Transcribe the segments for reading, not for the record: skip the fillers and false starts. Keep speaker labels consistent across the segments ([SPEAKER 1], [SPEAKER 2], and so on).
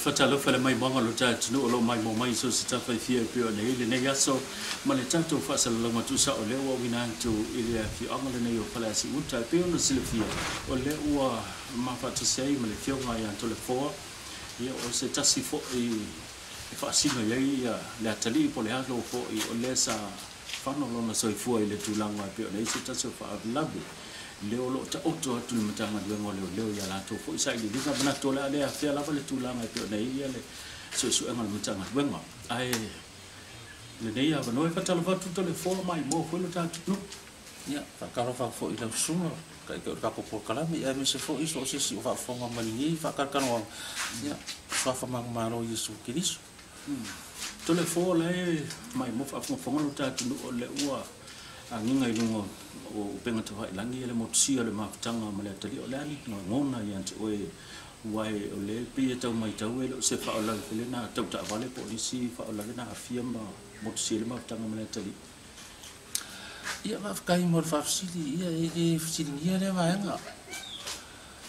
[SPEAKER 1] fatalo fale mai bonga lo tatu no lo mai mo mai so sta fa fia pio nei le nei aso ma le tatu fa sa lo matu sa o le o wina tu ile fi anga le nei o fale si uta pio no silfia o le ua ma fa tu sei ma le fio mai anto le fo ia o se tasi fo I fa si no ia le atali po le alo fo I o le sa fa no lo na so fu ile tu langa pio nei se tasi fa labu leo lo ta auto tu matanga le ngole leo ya la to fo isa I diga bana to la le afia la le tu langa pio nei ia le so ngal matanga wenga ai le nei ya no fa tala fa tu le fo mai mo fo lo ta no
[SPEAKER 2] ya fa ka fa fo I le sunga ka po kala mi me se fo iso se si fa fo ma mani fa ka ka no ya fa ma maro Yesu Kristo
[SPEAKER 1] to le fo le mai mo fa fo lo ta tu le ua anginga ilungo o penga to hai langi le motsia le mafutanga ma le tali o le ali ngona ia te oe wai o le pia tau mai tau e lo se fa o la le na tau ta vale polisi fa o la na afia ma motsia le mafutanga ma le tali
[SPEAKER 2] ia va kai mo fa sili ia e sili ia le vaenga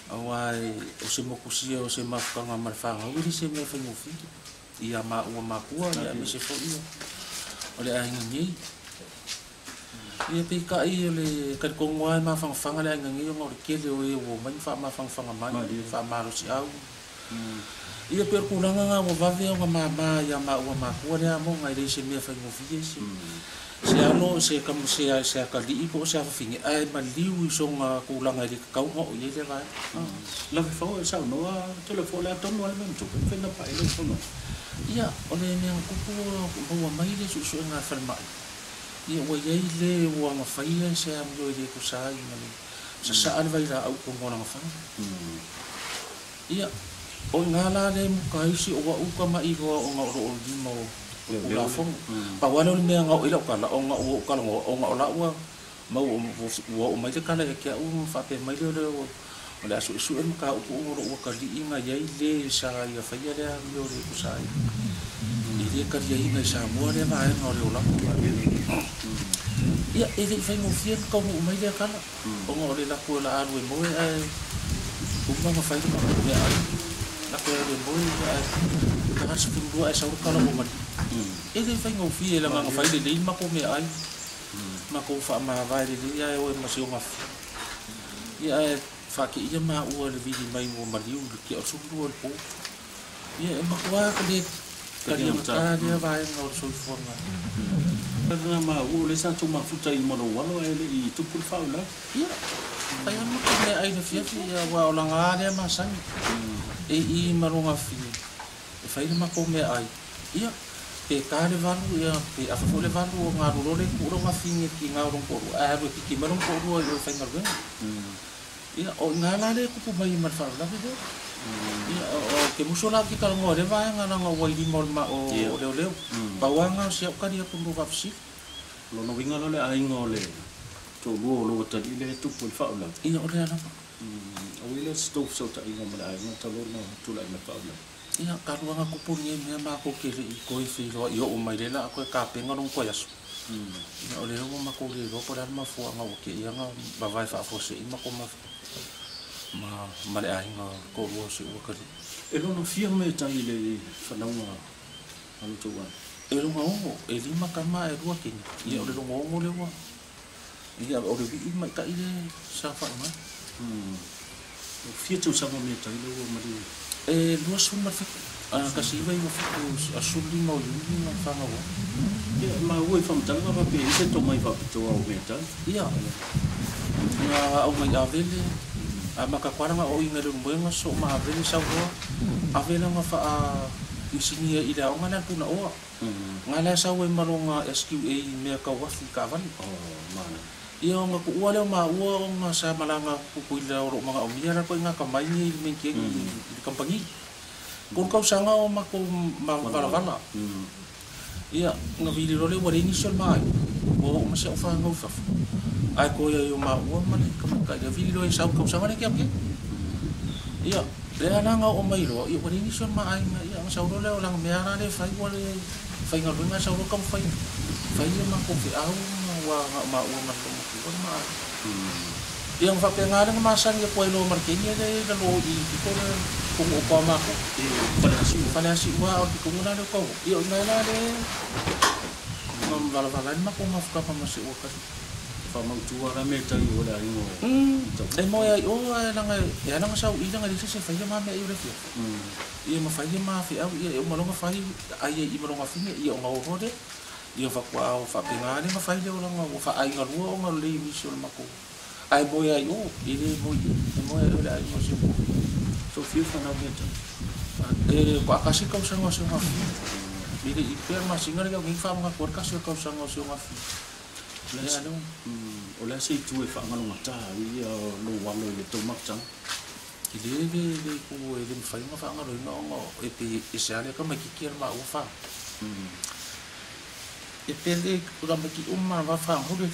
[SPEAKER 2] awai o se mokusia o se mafutanga ma fa o le se me fa mo fi ia ma o ma kua ia me se fo ia o le aingi ia pe ka I le ka ko ngwa ma fanga le ngi ngor ke le o mai fa ma fanga mai fa ma ro si au ia per ku nga o va ve o ma ya ma o ma ko le mo ngai le se me fa mo fi se ano se kam se ka li ko se fa fingi ai ma liu so nga ku nga le ka o ye le va
[SPEAKER 1] la fa o sa no to le fo le to no le to pe na pa ile so no
[SPEAKER 2] ia o le me ku o mai le so nga fa mai ia wa ye le wa ma faia se am yo le ko sa I mali sa al vai la au ko ngona fa ia o ngala le mu kai si o wa u ka mai go o nga ro di mo o la fo pa wa le me nga o ila ka la o nga o ka o nga o la wa ma o mai le kana ke u fa pe mai le o le asu su em ka o o ka li nga ye le sa ia faia le am yo le ko sa I le ka ye nga sa mo le va nga o la ia e le fai mo fia ka mo mai le kala o ngore la ko la alu mo ai o ma fai mo me ai la ko le mo ai ka sa ki mo ai sa ka la mo mai e le fai mo fia la ma fai le ma ko me ai ma ko fa ma vai le ia o ma se o ma ia fa ki ia ma o le vi mai mo ma liu ki o su o po ia ma ko ka le ka dia vai no so forma
[SPEAKER 1] na ma o le sa tu ma futa I mo walo ele I tu pul fa la
[SPEAKER 2] ia ai mo ke ai le fia ia wa o la ngale ma san I maronga fi e fai ma ko me ai ia pe ka le valu ia pe a fo le valu o nga ro le ku ro ma fi ni ki nga ro ko a ro ki ma ro ko ro o fai ngal ia o ngala le ku mai ma fa la ve ia o ke musula ki ka ngore va nga nga wa I mo ma o le ba wa nga sia ka dia ku va fsi
[SPEAKER 1] lo no winga lo le ai ngole to lo ta ile tu pul fa la
[SPEAKER 2] ia o le ana
[SPEAKER 1] o ile stove so ta inga ma ai ta lo no tu la na fa la
[SPEAKER 2] ia ka ru nga ku pu ni me ma ko ke le ko I fi lo yo o mai le la ko ka pe nga no ko yasu ia o le mo ma ko le lo ko la ma fu nga o ke ia nga ba vai fa fo se ma ko ma le ai nga ko ro se o ka
[SPEAKER 1] e lo no fia me ta ile fa na wa anu tu wa
[SPEAKER 2] e lo ngo e lima ka ma e ro ke ia o le ngo le wa ia o le vi mai ka ile sa fa ma
[SPEAKER 1] fia tu sa mo me ta ile o ma
[SPEAKER 2] e lo su ma ka si vai mo a su li mo li ma fa nga wa
[SPEAKER 1] ia ma o fa mta ma pe se to mai fa to o me ta
[SPEAKER 2] ia nga o mai avele a makakwara o inga le mwenga so ma avele sa wa avele nga fa a isinia ila o ngana puna o ngala sa we maronga SQA me ka wa fi ka van
[SPEAKER 1] mana
[SPEAKER 2] ia nga ku wala ma o nga sa malanga ku ku ila o mga o mia ko nga kamai ni me ke kampangi kun ka sanga o ma ko ma vala ia nga vili ro le wa ni sol mai o ma se o fa nga fa ai ko ia yo ma o ma ka vili ro sa ka sanga ke ia le ana nga o mai ro i wa ni son ma ai nga ia sa ro le o lang me ana le fai wa le fai nga runga sa ro kam fai ma ko fi au wa ma o ma ko ma yang fa pe nga nga ma san ye po lo mar ke ni le lo I ko kung upa mako.
[SPEAKER 1] Fale
[SPEAKER 2] asi wa o kung na ko. Iyo na na le. Mam bala mako mafuka pa masi o kasi.
[SPEAKER 1] Fa mang tua ra me tai o la ingo.
[SPEAKER 2] Mo ya o ya nga sa ila nga dito sa fa ma me iyo refi. Iyo ma fa ma fi au iyo ma longa fa ai i ma longa fi iyo nga o rode. Iyo fa kwa o fa pingani ma fa ile o nga o fa ai nga o nga le mission mako. Ai boy ai o ile boy mo ya ai mo so fio fa na me ko akasi ka sa nga sa nga. Ile i per ma singa ga ngi fa ma ko ka sa ka sa nga sa nga. Ya no
[SPEAKER 1] ola sei tu e fa nga ngata ia lo walo le to makang
[SPEAKER 2] ile ko e den fa nga fa nga lo no e pe isale ka makikir ma u fa e pele ko ga maki umma va fa ho de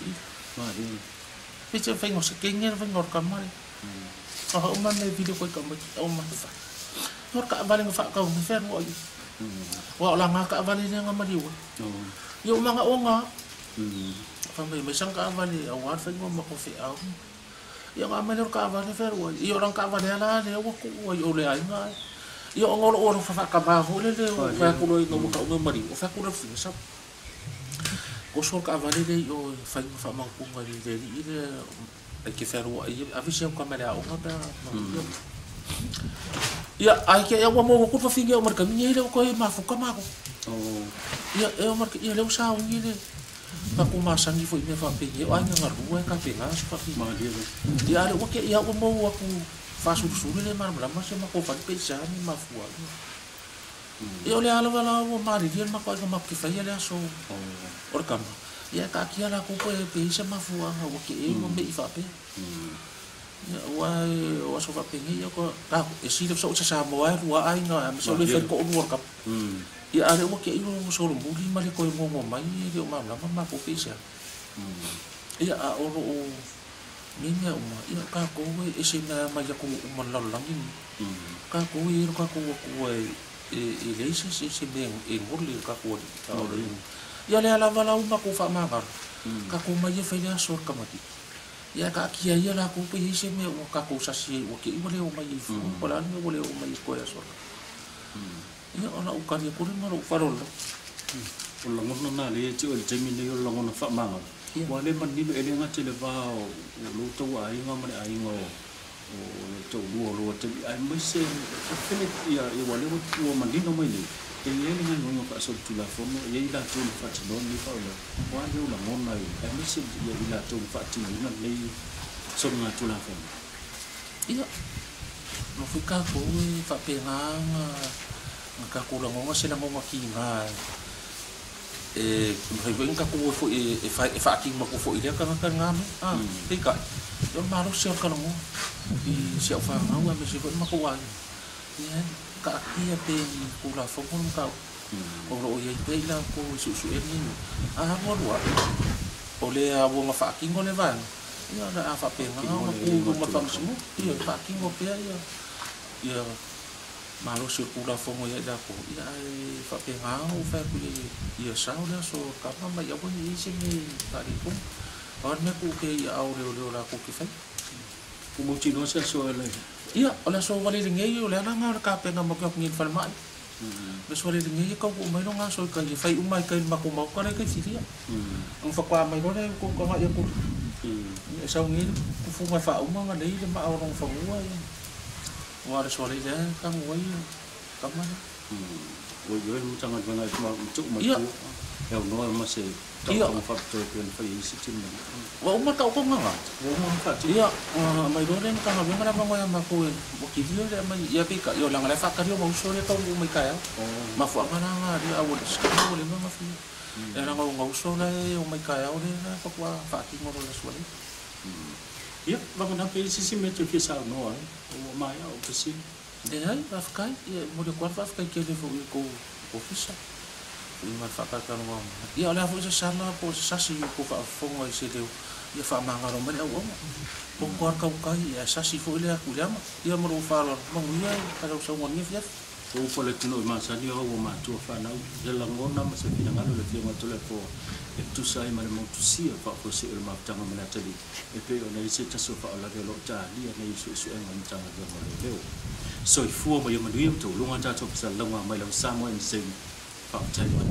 [SPEAKER 1] ma de
[SPEAKER 2] pe che fa nga se kenger fa ngor kamare umma me video ko ka maki umma fa ngor ka vale nga fa ka me fer wo wa la nga ka vale nga mariwa yo mga onga family may sang kaavali awar fa mo makofi aw yung amalor kaavali fer wo iyo orang kaavali ala le wo ko yo le ay nga yo ngol oro fa ka ba ho le fa ko lo no ka mo mari o fa ko lo fi sa ko so kaavali le yo fa ma ko mari le ile ke fer wo ay avisi ko kamera o ba ya ay ke yo mo ko fa finge o mar ka ni le ko ma fu ka ma ko ya e mar ke le o sa ngi le ka kumasangi foi me fa penye o anga ngaru ka penga fa
[SPEAKER 1] ma dia
[SPEAKER 2] dia le ke ya o mo aku fa su le mar ma se ma ko fa pe sa ni ma fu yo le ala wala o ma dia ma ko ma ke fa ya le so or kam ya ka kia la ko pe se ma fu anga o ke e mo me fa pe ya wa so fa penye yo ko ka e si le so sa mo wa ai nga so le fa ko o kam ya ale o ke ilo solo muli mali ko mo mai le o mama ko pisa ya a o minha uma ya ka ko e se na ma ya ko mo lalangin ka ko e le se ben e morli ka ko ya le ala vala uma ko fa magar ka ko ma ye fa ya sor kamati ya ka kia ya la ko pe se me o ka ko sa si o ke i le o mai fu ko la me o le o mai ko ya sor ia ona ukari ko ri maro farol
[SPEAKER 1] o longo na le ti o te mi le o longo na fa manga wa le man ni ele nga te le va o lo to ai nga ma ai ngo o to lo te ai mo se fele ia e wa le o man ni no mai le e le nga ngo ka so tu la fono e ila to fa ti no ni fa o wa le o longo na ai mo se ia ila to fa ti ni na le so nga tu la fono
[SPEAKER 2] ia no fika ko fa pena ka ko ngo se la ngo ki nga mai ka ko fo fa ki mo ko fo ile ka nga tika yo maro se ka ngo i se fa nga wa me se ko ma ko wa ya ka ki pe ko la fo ko ka o ro ye pe la ko su ni mo wa o le a wo ma fa ki ngo le van ya na fa pe nga ma ko ma fa mo ya fa ki ngo pe ya malo se pula fongo ya da ko ya fa pe nga o fa ku ya sa o so ka ma ya ko ni se ni ta ri ko or me ku ke ya o le la ko ke fa
[SPEAKER 1] ku mo ti no se so le
[SPEAKER 2] ya ola so vale nge yo le na nga ka pe nga mo ko ni fa ma be so le nge ko ko mai no nga so ka ni fa u mai ka ma ko ma ko ka si ya ang fa kwa mai no le ko ka ya ko sa ngi ku fu ma fa u ma nga le ma o rong fa wa wala sore ya kang wai kaman
[SPEAKER 1] wo yo mu tanga banga ma tu ma tu ya no ma se ta ko fa to pen fa yi si tin
[SPEAKER 2] wa umma ka ko nga
[SPEAKER 1] wo ma fa ti
[SPEAKER 2] ya mai do ren ka nga banga ma ya ma ko wo ki dio le ma ya ki ka yo lang la fa ka yo ma sore ka mo mai ka ya ma fu nga nga ri a wo ska wo le ma fi ya nga nga so le o mai ka ya o le fa kwa fa ki mo le sore
[SPEAKER 1] ya vamos na pe si metro que sa no ai o mai o que si
[SPEAKER 2] de ai va ficar e mo de quarta va ficar que ele foi com ofício e mas fa ka no e olha foi sa na po sa si ko fa fongo se deu e fa manga ro mele o mo por ka e sa si foi le ku llama e mo ro fa lo mo ia ka ro so mo ni fia
[SPEAKER 1] o po le tino ma sa ni o ma tu fa na de la ngona ma se fina ngalo le fia to le po e tu sai ma mo tu si fa ko se ma tanga ma tali e pe o nei se ta so fa la de lo ta li nei su su en ma tanga de mo le soi fu mo yo manui to lunga ta to sa longa mai lo sa mo en sing fa chai man